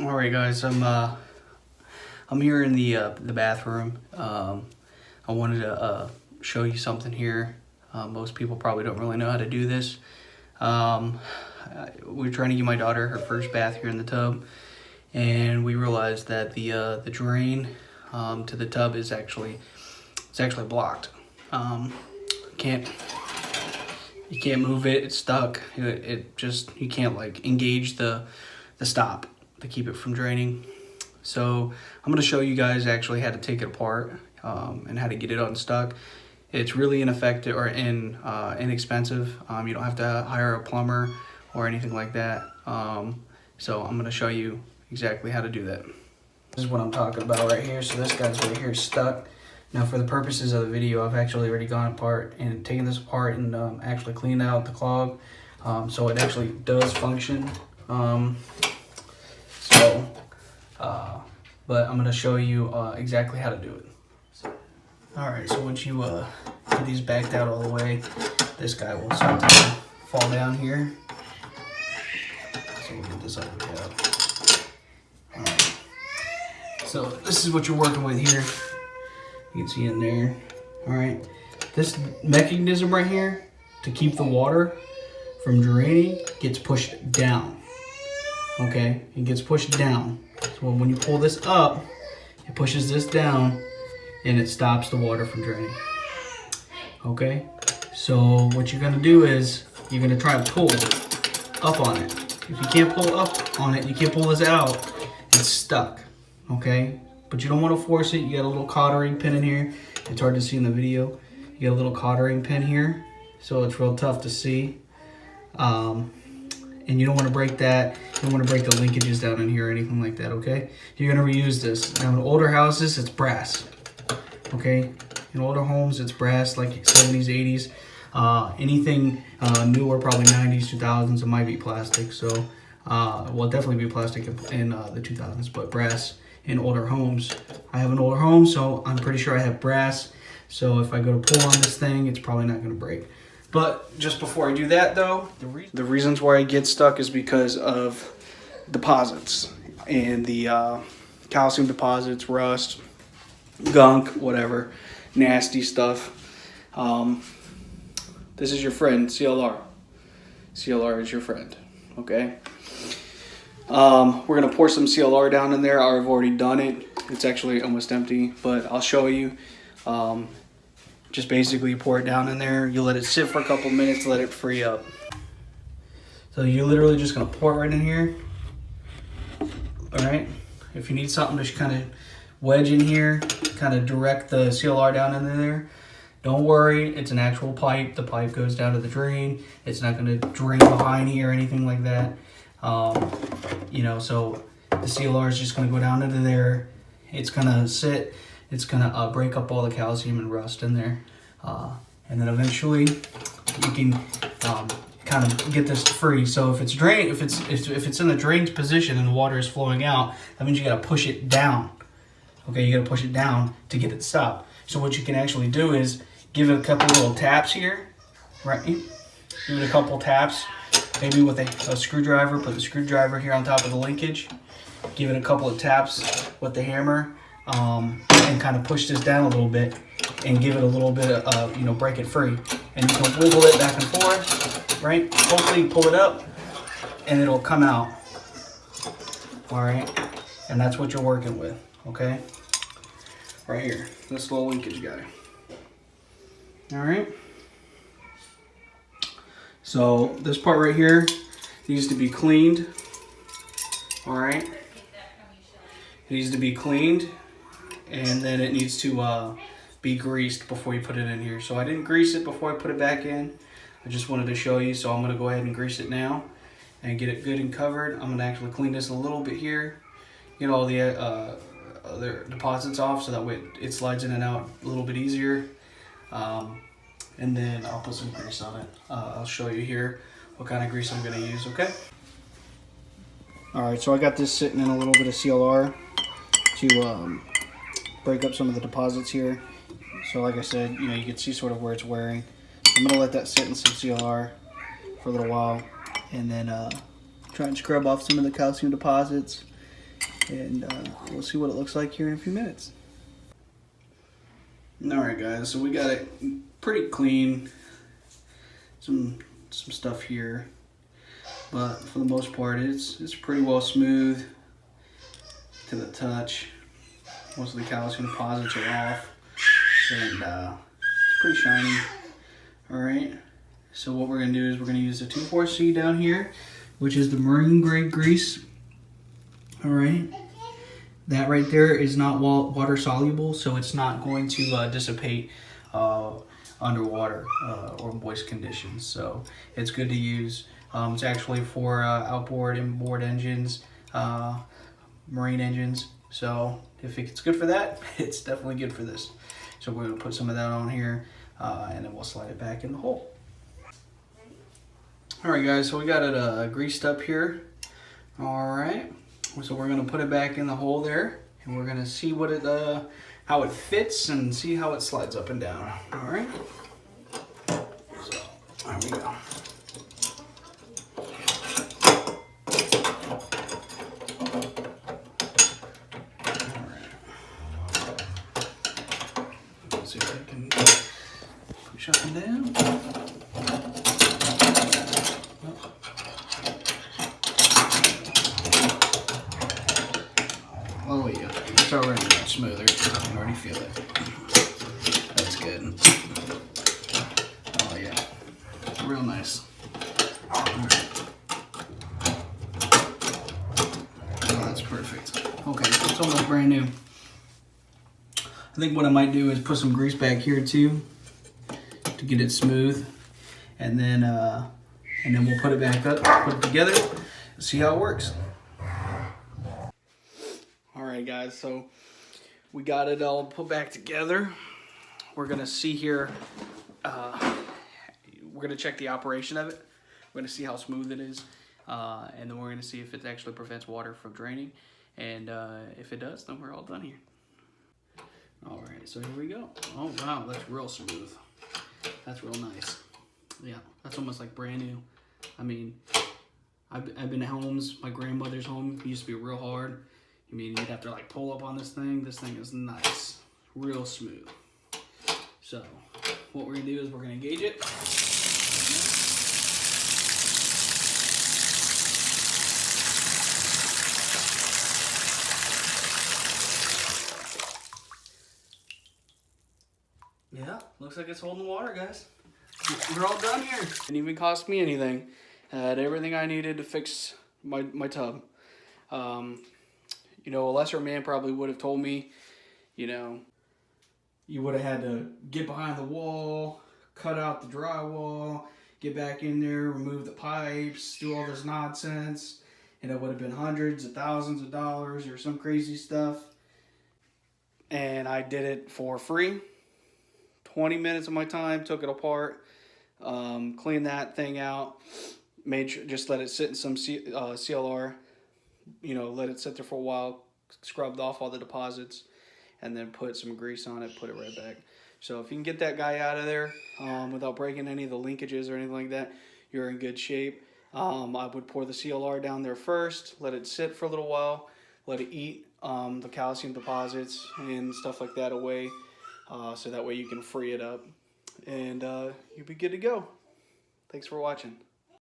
All right, guys. I'm here in the bathroom. I wanted to show you something here. Most people probably don't really know how to do this. We're trying to give my daughter her first bath here in the tub, and we realized that the drain to the tub is actually blocked. Can't You can't move it. It's stuck. It just, you can't like engage the stop to keep it from draining. So I'm going to show you guys actually how to take it apart and how to get it unstuck. It's really ineffective or inexpensive. You don't have to hire a plumber or anything like that. So I'm going to show you exactly how to do that. This is what I'm talking about right here. So this guy's right here stuck. Now for the purposes of the video, I've actually already gone apart and taken this apart and actually cleaned out the clog. So it actually does function. But I'm going to show you exactly how to do it. Alright, so once you get these backed out all the way, this guy will start to fall down here. So we'll get this all the way out. Alright, so this is what you're working with here. You can see in there. Alright, this mechanism right here to keep the water from draining gets pushed down. Okay, it gets pushed down. So when you pull this up, it pushes this down and it stops the water from draining. Okay, so what you're gonna do is you're gonna try to pull up on it. If you can't pull up on it, you can't pull this out, it's stuck. Okay, but you don't want to force it. You got a little cottering pin in here. It's hard to see in the video. You got a little cottering pin here, so it's real tough to see. And you don't want to break that. You don't want to break the linkages down in here or anything like that, okay? You're going to reuse this. Now in older houses, it's brass, okay? In older homes, it's brass, like 70s, 80s. Anything newer, probably 90s, 2000s, it might be plastic. So, well, definitely be plastic in the 2000s, but brass in older homes. I have an older home, so I'm pretty sure I have brass. So if I go to pull on this thing, it's probably not going to break. But just before I do that, though, the reasons why I get stuck is because of deposits and the calcium deposits, rust, gunk, whatever, nasty stuff. This is your friend, CLR. CLR is your friend, okay? We're going to pour some CLR down in there. I've already done it. It's actually almost empty, but I'll show you. Just basically pour it down in there. You let it sit for a couple minutes, let it free up. So you're literally just gonna pour it right in here. All right. If you need something to kind of wedge in here, kind of direct the CLR down in there. Don't worry, it's an actual pipe. The pipe goes down to the drain. It's not gonna drain behind here or anything like that. You know, so the CLR is just gonna go down into there. It's gonna sit. It's gonna break up all the calcium and rust in there, and then eventually you can kind of get this free. So if it's if it's in the drained position and the water is flowing out, that means you gotta push it down. Okay, you gotta push it down to get it to stop. So what you can actually do is give it a couple little taps here, right? Give it a couple taps, maybe with a screwdriver. Put the screwdriver here on top of the linkage. Give it a couple of taps with the hammer. And kind of push this down a little bit and give it a little bit of, you know, break it free. And you can wiggle it back and forth, right? Hopefully pull it up and it'll come out. All right. And that's what you're working with, okay? Right here, this little linkage guy. All right. So this part right here needs to be cleaned. All right. It needs to be cleaned. And then it needs to be greased before you put it in here. So I didn't grease it before I put it back in. I just wanted to show you, so I'm going to go ahead and grease it now and get it good and covered. I'm going to actually clean this a little bit here, get all the other deposits off so that way it slides in and out a little bit easier. And then I'll put some grease on it. I'll show you here what kind of grease I'm going to use, okay? Alright, so I got this sitting in a little bit of CLR to break up some of the deposits here. So like I said, you know, you can see sort of where it's wearing. I'm gonna let that sit in some CLR for a little while and then try and scrub off some of the calcium deposits and we'll see what it looks like here in a few minutes. Alright guys, so we got it pretty clean. Some stuff here, but for the most part it's pretty well smooth to the touch. Most of the calcium deposits are off, and it's pretty shiny. Alright, so what we're going to do is we're going to use the 2,4-C down here, which is the marine grade grease. Alright, that right there is not water soluble, so it's not going to dissipate underwater or moist conditions. So it's good to use. It's actually for outboard, inboard engines, marine engines. So if it's good for that, it's definitely good for this. So we're going to put some of that on here, and then we'll slide it back in the hole. Alright guys, so we got it greased up here. Alright, so we're going to put it back in the hole there, and we're going to see what it how it fits and see how it slides up and down. Alright, so there we go. See if I can push up and down. Oh yeah, it's already much smoother. I can already feel it. That's good. Oh yeah, real nice. Right. Oh, that's perfect. Okay, so it's almost brand new. I think what I might do is put some grease back here too to get it smooth, and then we'll put it back up, put it together, and see how it works. All right, guys. So we got it all put back together. We're gonna see here. We're gonna check the operation of it. We're gonna see how smooth it is, and then we're gonna see if it actually prevents water from draining. And if it does, then we're all done here. All right, so here we go. Oh wow, that's real smooth. That's real nice. Yeah, that's almost like brand new. I mean, I've been at homes. My grandmother's home used to be real hard. I mean, you'd have to like pull up on this thing. This thing is nice, real smooth. So what we're gonna do is we're gonna gauge it. Yeah, looks like it's holding water, guys. We're all done here. It didn't even cost me anything. I had everything I needed to fix my tub. You know, a lesser man probably would have told me, you know, you would have had to get behind the wall, cut out the drywall, get back in there, remove the pipes, do all this nonsense, and it would have been hundreds of thousands of dollars or some crazy stuff. And I did it for free. 20 minutes of my time, took it apart, cleaned that thing out, made sure, just let it sit in some CLR, you know, let it sit there for a while, scrubbed off all the deposits, and then put some grease on it, put it right back. So if you can get that guy out of there without breaking any of the linkages or anything like that, you're in good shape. I would pour the CLR down there first, let it sit for a little while, let it eat the calcium deposits and stuff like that away. So that way you can free it up, and you'll be good to go. Thanks for watching.